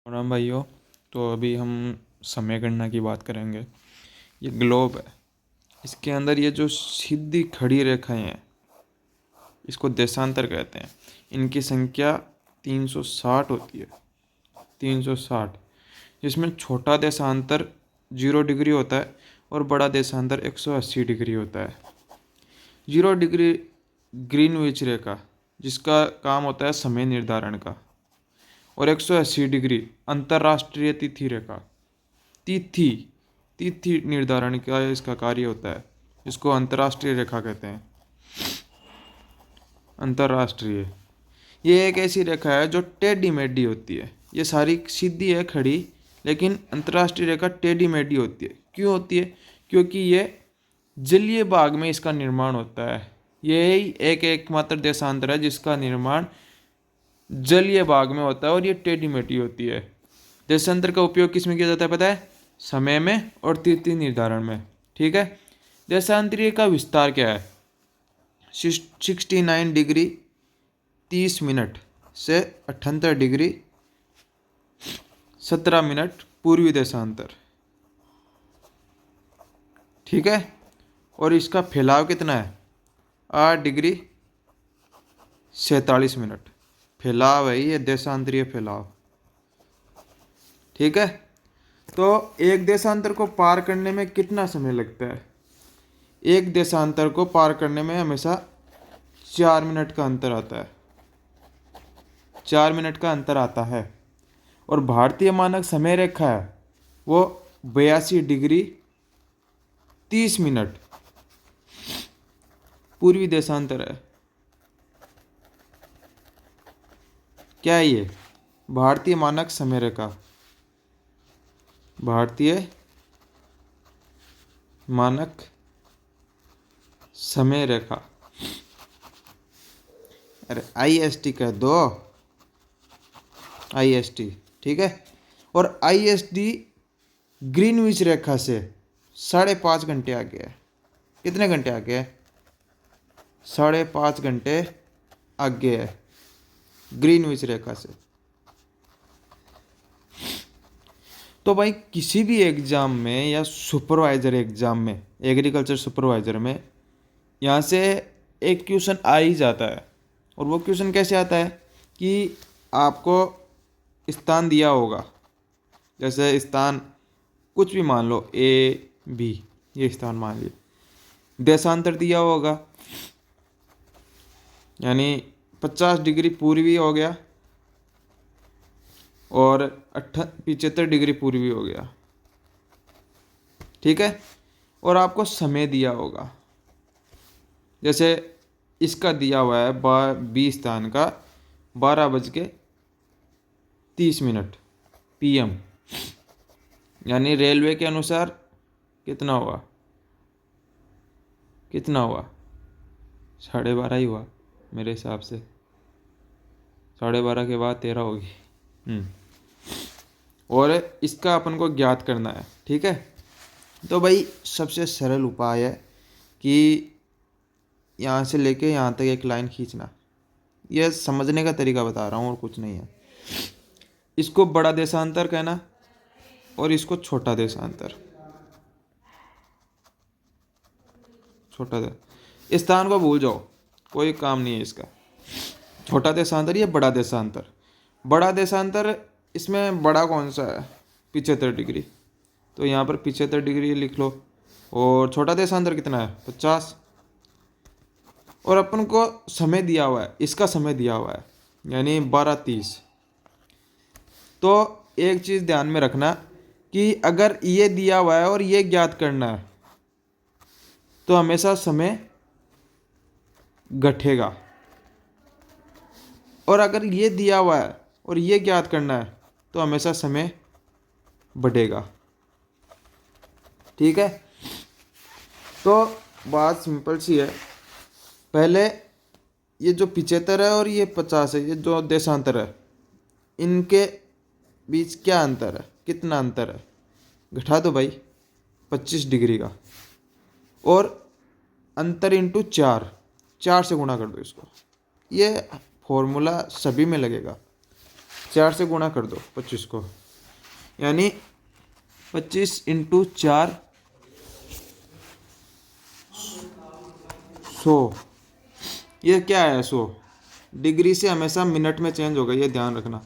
राम भाइयों। तो अभी हम समय गणना की बात करेंगे। ये ग्लोब है, इसके अंदर ये जो सीधी खड़ी रेखाएं हैं इसको देशांतर कहते हैं। इनकी संख्या 360 होती है, 360, जिसमें छोटा देशांतर 0 डिग्री होता है और बड़ा देशांतर 180 डिग्री होता है। 0 डिग्री ग्रीनविच रेखा, जिसका काम होता है समय निर्धारण का, और 180 डिग्री अंतर्राष्ट्रीय तिथि रेखा, तिथि तिथि निर्धारण का इसका कार्य होता है। इसको अंतर्राष्ट्रीय रेखा कहते हैं। अंतर्राष्ट्रीय ये एक ऐसी रेखा है जो टेढ़ी मेढ़ी होती है। ये सारी सीधी है, खड़ी, लेकिन अंतर्राष्ट्रीय रेखा टेढ़ी मेढ़ी होती है। क्यों होती है? क्योंकि ये जलीय भाग में इसका निर्माण होता है। यही एक एकमात्र देशांतर है जिसका निर्माण जलीय भाग में होता है और ये टेढ़ी मेढ़ी होती है। देशांतर का उपयोग किस में किया जाता है पता है? समय में और तिथि निर्धारण में। ठीक है। देशांतरीय का विस्तार क्या है? 69 डिग्री 30 मिनट से 78 डिग्री 17 मिनट पूर्वी देशांतर। ठीक है। और इसका फैलाव कितना है? 8 डिग्री 47 मिनट फैलाव है ये, देशांतरीय फैलाव। ठीक है। तो एक देशांतर को पार करने में कितना समय लगता है? एक देशांतर को पार करने में हमेशा 4 मिनट का अंतर आता है। 4 मिनट का अंतर आता है। और भारतीय मानक समय रेखा है वो 82 डिग्री 30 मिनट पूर्वी देशांतर है। क्या है ये? भारतीय मानक समय रेखा, भारतीय मानक समय रेखा। अरे IST कह दो, IST। ठीक है। और IST ग्रीनविच रेखा से 5.5 घंटे आगे है। कितने घंटे आगे है? 5.5 घंटे आगे है ग्रीनविच रेखा से। तो भाई किसी भी एग्जाम में या सुपरवाइजर एग्जाम में, एग्रीकल्चर सुपरवाइजर में, यहाँ से एक क्वेश्चन आ ही जाता है। और वो क्वेश्चन कैसे आता है कि आपको स्थान दिया होगा, जैसे स्थान कुछ भी मान लो, A B, ये स्थान मान लीजिए। देशांतर दिया होगा, यानी 50 डिग्री पूर्वी हो गया और 75 डिग्री पूर्वी हो गया। ठीक है। और आपको समय दिया होगा, जैसे इसका दिया हुआ है B स्थान का 12:30 PM, यानी रेलवे के अनुसार कितना हुआ? 12:30 ही हुआ मेरे हिसाब से। 12:30 के बाद 13 होगी। और इसका अपन को ज्ञात करना है। ठीक है। तो भाई सबसे सरल उपाय है कि यहाँ से लेके यहाँ तक एक लाइन खींचना। यह समझने का तरीका बता रहा हूँ और कुछ नहीं है। इसको बड़ा देशांतर कहना और इसको छोटा देशांतर। छोटा दे स्थान को भूल जाओ, कोई काम नहीं है इसका। छोटा देशांतर या बड़ा देशांतर। बड़ा देशांतर, इसमें बड़ा कौन सा है? 75 डिग्री, तो यहाँ पर 75 डिग्री लिख लो। और छोटा देशांतर कितना है? 50। और अपन को समय दिया हुआ है, इसका समय दिया हुआ है, यानी 12:30। तो एक चीज़ ध्यान में रखना कि अगर ये दिया हुआ है और ये ज्ञात करना है तो हमेशा समय घटेगा। और अगर ये दिया हुआ है और ये ज्ञात करना है तो हमेशा समय बढ़ेगा। ठीक है। तो बात सिंपल सी है। पहले ये जो 75 है और ये 50 है, ये जो देशांतर है, इनके बीच क्या अंतर है? कितना अंतर है? घटा दो भाई 25 डिग्री का। और अंतर इंटू 4 से गुणा कर दो इसको। ये फॉर्मूला सभी में लगेगा। 4 से गुणा कर दो 25 को, यानी 25 इंटू 4 100। ये क्या है 100? डिग्री से हमेशा मिनट में चेंज होगा, ये ध्यान रखना।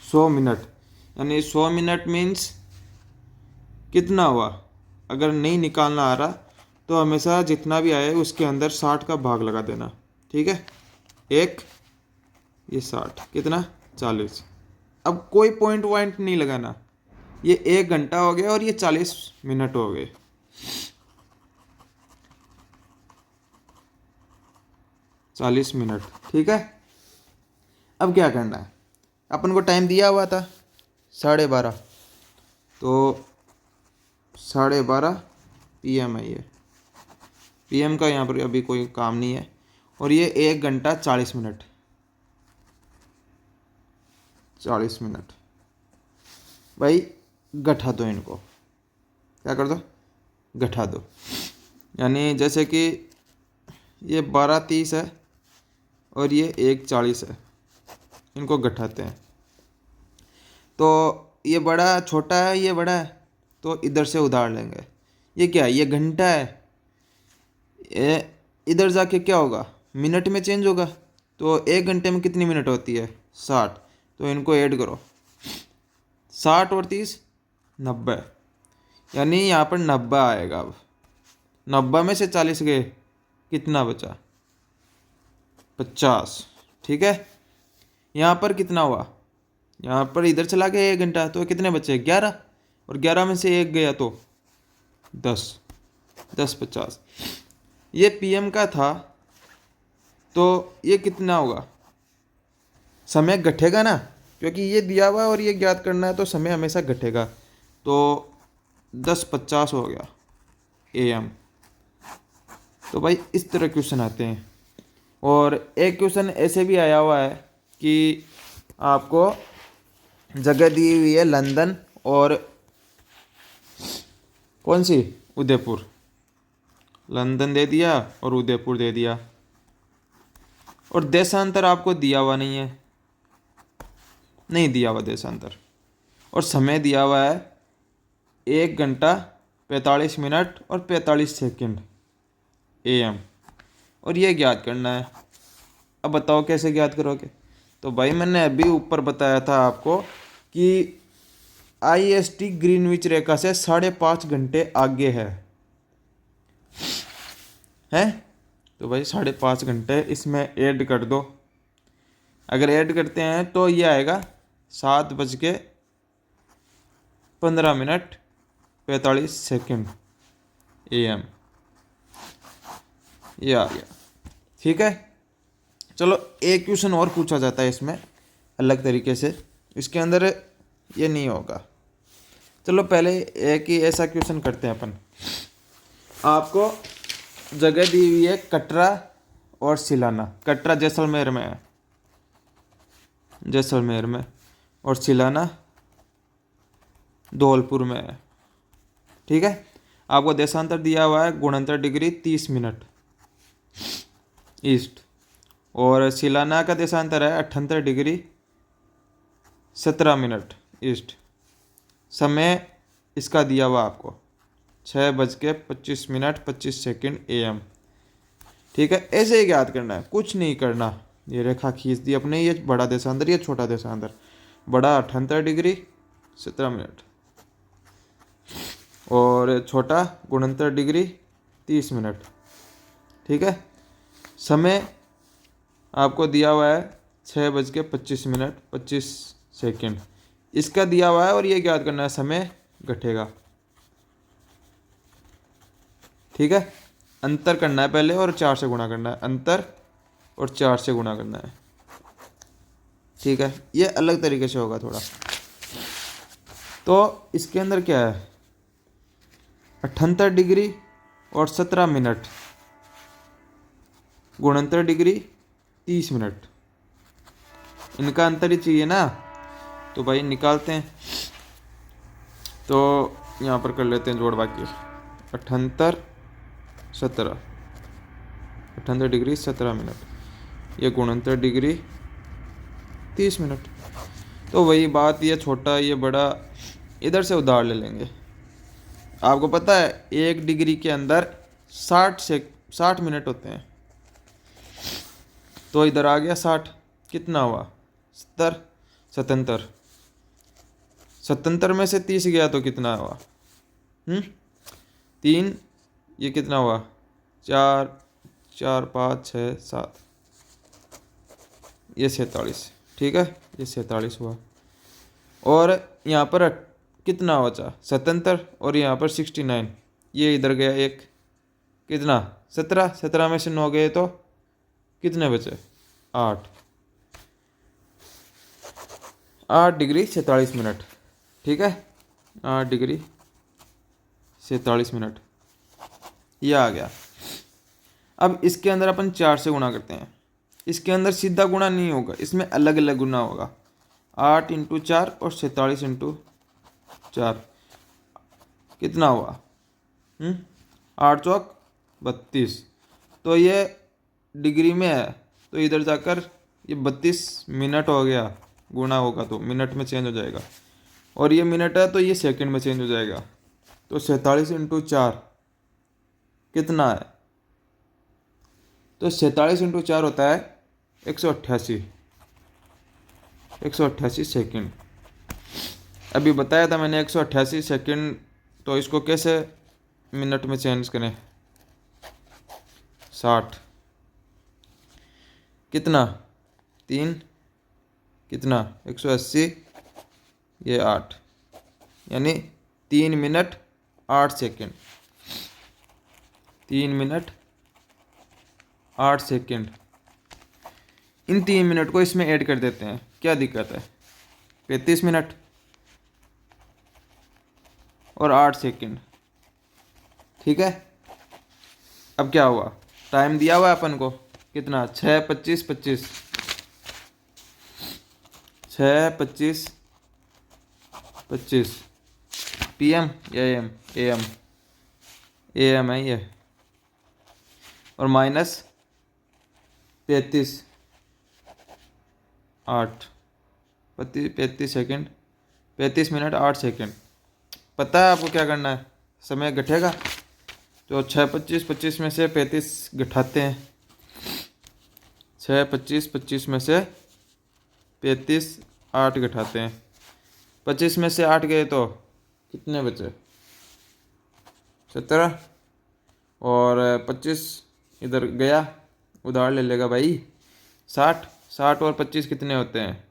100 मिनट, यानी 100 मिनट मीन्स कितना हुआ? अगर नहीं निकालना आ रहा तो हमेशा जितना भी आए उसके अंदर 60 का भाग लगा देना, ठीक है। एक, ये 60 कितना 40। अब कोई पॉइंट वॉइंट नहीं लगाना, ये 1 घंटा हो गया और ये 40 मिनट हो गए। 40 मिनट, ठीक है। अब क्या करना है, अपन को टाइम दिया हुआ था 12:30, तो 12:30 PM है। ये PM का यहाँ पर अभी कोई काम नहीं है। और ये 1 घंटा 40 मिनट, 40 मिनट। भाई गठा दो इनको, क्या कर दो, गठा दो। यानी जैसे कि ये 12:30 है और ये 1:40 है, इनको गठाते हैं। तो ये बड़ा छोटा है, ये बड़ा है, तो इधर से उधार लेंगे। ये क्या है, ये घंटा है, ये इधर जाके क्या होगा, मिनट में चेंज होगा। तो 1 घंटे में कितनी मिनट होती है, 60। तो इनको ऐड करो, 60 और 30 90, यानी यहाँ पर 90 आएगा। अब 90 में से 40 गए, कितना बचा, 50, ठीक है। यहाँ पर कितना हुआ, यहाँ पर इधर चला गया 1 घंटा, तो कितने बचे 11, और 11 में से 1 गया तो 10, 10 50। ये PM का था, तो ये कितना होगा, समय घटेगा ना, क्योंकि ये दिया हुआ है और ये ज्ञात करना है, तो समय हमेशा घटेगा। तो 10:50 हो गया AM। तो भाई इस तरह क्वेश्चन आते हैं। और एक क्वेश्चन ऐसे भी आया हुआ है कि आपको जगह दी हुई है लंदन और कौन सी, उदयपुर। लंदन दे दिया और उदयपुर दे दिया, और देशांतर आपको दिया हुआ नहीं है, नहीं दिया हुआ देशांतर। और समय दिया हुआ है 1 घंटा 45 मिनट और 45 सेकंड AM, और ये ज्ञात करना है। अब बताओ कैसे ज्ञात करोगे। तो भाई मैंने अभी ऊपर बताया था आपको कि IST ग्रीनविच रेखा से 5.5 घंटे आगे है, हैं। तो भाई 5.5 घंटे इसमें ऐड कर दो। अगर ऐड करते हैं तो ये आएगा 7:15 45 सेकंड AM, ये आ गया, ठीक है। चलो एक क्वेश्चन और पूछा जाता है इसमें अलग तरीके से, इसके अंदर ये नहीं होगा। चलो पहले एक ही ऐसा क्वेश्चन करते हैं अपन। आपको जगह दी हुई है कटरा और सिलाना। कटरा जैसलमेर में है, जैसलमेर में, और सिलाना धौलपुर में है, ठीक है। आपको देशांतर दिया हुआ है गुणंतर डिग्री 30 मिनट ईस्ट, और सिलाना का देशांतर है 78 डिग्री 17 मिनट ईस्ट। समय इसका दिया हुआ आपको 6:25 25 सेकंड AM, ठीक है। ऐसे ही याद करना है, कुछ नहीं करना। ये रेखा खींच दी अपने, ये बड़ा देशांतर, ये छोटा देशांतर। बड़ा 78 डिग्री 17 मिनट और छोटा गुणंतर डिग्री 30 मिनट, ठीक है। समय आपको दिया हुआ है 6:25 25 सेकंड, इसका दिया हुआ है, और ये याद करना है समय घटेगा, ठीक है। अंतर करना है पहले और 4 से गुणा करना है, अंतर और 4 से गुणा करना है, ठीक है। ये अलग तरीके से होगा थोड़ा। तो इसके अंदर क्या है, 78 डिग्री और 17 मिनट गुणंतर डिग्री 30 मिनट, इनका अंतर ही चाहिए ना। तो भाई निकालते हैं, तो यहाँ पर कर लेते हैं जोड़ बाकी। 78 17, 78 डिग्री 17 मिनट, ये गुणंतर डिग्री 30 मिनट। तो वही बात, ये छोटा ये बड़ा इधर से उधार ले लेंगे। आपको पता है 1 डिग्री के अंदर 60 मिनट होते हैं। तो इधर आ गया 60, कितना हुआ 70, 77, 77 में से 30 गया तो कितना हुआ 3, ये कितना हुआ 4, 4, 5, 6, 7, ये 47। ठीक है, ये 47 हुआ। और यहाँ पर कितना बचा 77, और यहाँ पर 69, ये इधर गया एक, कितना 17, 17 में से 9 गए तो कितने बचे 8, 8 डिग्री 47 मिनट। ठीक है, 8 डिग्री 47 मिनट, ये आ गया। अब इसके अंदर अपन 4 से गुणा करते हैं। इसके अंदर सीधा गुणा नहीं होगा, इसमें अलग अलग गुणा होगा। 8 × 4 और 47 × 4 कितना हुआ 8 चौक 32। तो ये डिग्री में है, तो इधर जाकर ये 32 मिनट हो गया। गुणा होगा तो मिनट में चेंज हो जाएगा, और ये मिनट है तो ये सेकंड में चेंज हो जाएगा। तो 47 × 4 कितना है, तो 47 × 4 होता है 188, 188 सेकंड। अभी बताया था मैंने 188 सेकंड, तो इसको कैसे मिनट में चेंज करें 60, कितना 3, कितना 180, ये 8, यानी 3 मिनट 8 सेकंड, 3 मिनट 8 सेकंड। इन 3 मिनट को इसमें ऐड कर देते हैं, क्या दिक्कत है 35 मिनट और 8 सेकंड। ठीक है, अब क्या हुआ, टाइम दिया हुआ है अपन को कितना 6, 25, 25, 6, 25, 25 PM या AM, AM, AM है ये, और माइनस 33, 8, 35 सेकंड, 35 मिनट 8 सेकंड। पता है आपको क्या करना है, समय घटेगा तो 6, 25, 25 में से 35 घटाते हैं। 6, 25, 25 में से 35, 8 घटाते हैं। 25 में से 8 गए तो कितने बचे 17, और 25 इधर गया, उधार ले लेगा भाई 60, 60 और 25 कितने होते हैं,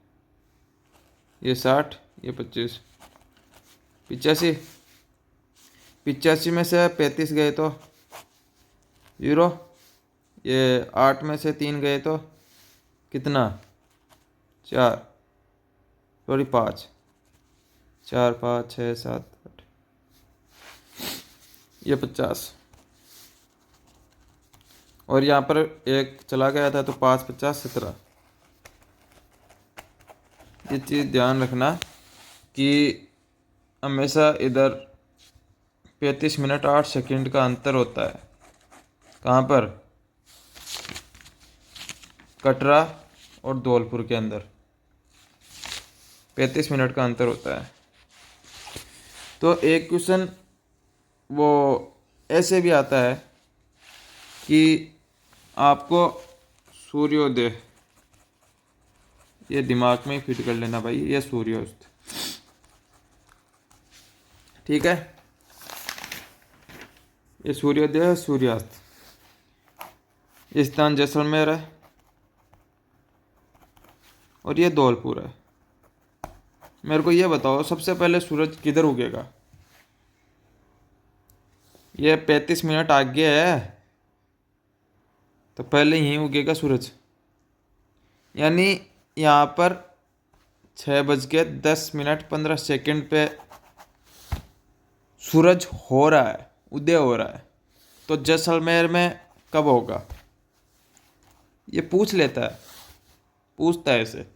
ये 60, ये 25, 85, 85 में से 35 गए तो 0, ये 8 में से 3 गए तो कितना 4, सॉरी 5, 4, 5, 6, 7, 8, ये 50, और यहाँ पर एक चला गया था तो 5, 50, 17। ये चीज़ ध्यान रखना कि हमेशा इधर 35 मिनट 8 सेकंड का अंतर होता है। कहाँ पर, कटरा और धौलपुर के अंदर 35 मिनट का अंतर होता है। तो एक क्वेश्चन वो ऐसे भी आता है कि आपको सूर्योदय, ये दिमाग में ही फिट कर लेना भाई, ये सूर्यास्त, ठीक है, ये सूर्योदय है सूर्यास्त। ये स्थान जैसलमेर है और ये धौलपुर है। मेरे को ये बताओ सबसे पहले सूरज किधर उगेगा, ये 35 मिनट आगे है तो पहले यहीं उगेगा सूरज, यानी यहाँ पर 6:10 पे सूरज हो रहा है, उदय हो रहा है। तो जैसलमेर में कब होगा, ये पूछ लेता है, पूछता है इसे।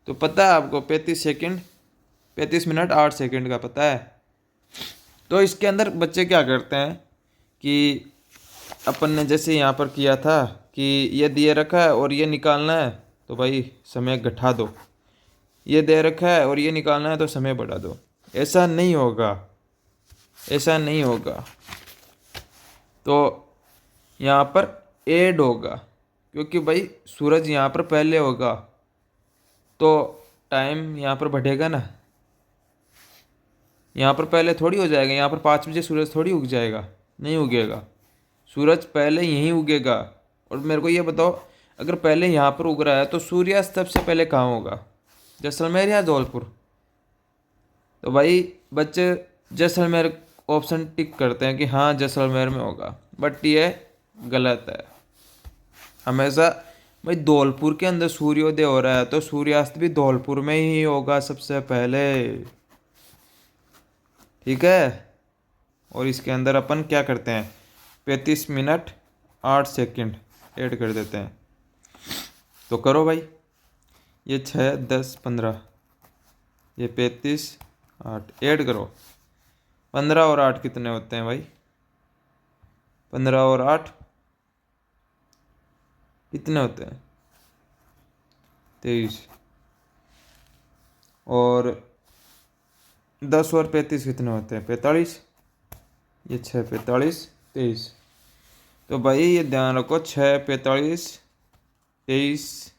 तो पता है आपको 35 मिनट 8 सेकंड का पता है। तो इसके अंदर बच्चे क्या करते हैं कि अपन ने जैसे यहाँ पर किया था कि ये दिए रखा है और ये निकालना है, तो भाई समय घटा दो, ये दे रखा है और ये निकालना है तो समय बढ़ा दो। ऐसा नहीं होगा, ऐसा नहीं होगा। तो यहाँ पर ऐड होगा, क्योंकि भाई सूरज यहाँ पर पहले होगा तो टाइम यहाँ पर बढ़ेगा ना। यहाँ पर पहले थोड़ी हो जाएगा, यहाँ पर 5 बजे सूरज थोड़ी उग जाएगा, नहीं उगेगा। सूरज पहले यहीं उगेगा। और मेरे को ये बताओ, अगर पहले यहाँ पर उग रहा है तो सूर्यास्त सबसे पहले कहाँ होगा? जैसलमेर या धौलपुर? तो भाई बच्चे जैसलमेर ऑप्शन टिक करते हैं कि हाँ जैसलमेर में होगा, बट ये गलत है। हमेशा भाई धौलपुर के अंदर सूर्योदय हो रहा है तो सूर्यास्त भी धौलपुर में ही होगा सबसे पहले, ठीक है। और इसके अंदर अपन क्या करते हैं, 35 मिनट 8 सेकंड ऐड कर देते हैं। तो करो भाई, ये 6 10 15, ये 35 8 ऐड करो। 15 और 8 कितने होते हैं भाई? 15 और 8 कितने होते हैं? 23। और 10 और 35 कितने होते हैं? 45। ये 6 45 23। तो भाई ये ध्यान रखो, 6 45 23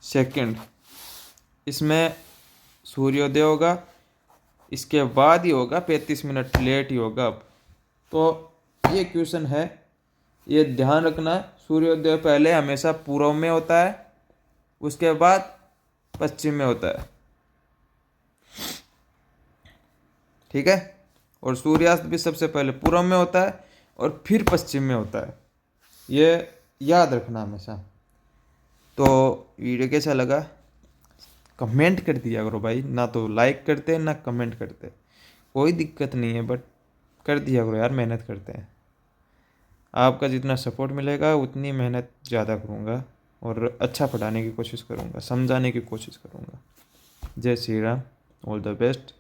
सेकंड इसमें सूर्योदय होगा, इसके बाद ही होगा, 35 मिनट लेट ही होगा अब। तो ये क्वेश्चन है, ये ध्यान रखना। सूर्योदय पहले हमेशा पूर्व में होता है, उसके बाद पश्चिम में होता है, ठीक है। और सूर्यास्त भी सबसे पहले पूर्व में होता है और फिर पश्चिम में होता है, ये याद रखना हमेशा। तो वीडियो कैसा लगा कमेंट कर दिया करो भाई, ना तो लाइक करते ना कमेंट करते, कोई दिक्कत नहीं है, बट कर दिया करो यार, मेहनत करते हैं। आपका जितना सपोर्ट मिलेगा उतनी मेहनत ज़्यादा करूँगा और अच्छा पढ़ाने की कोशिश करूँगा, समझाने की कोशिश करूँगा। जय Shri Ram, all the best.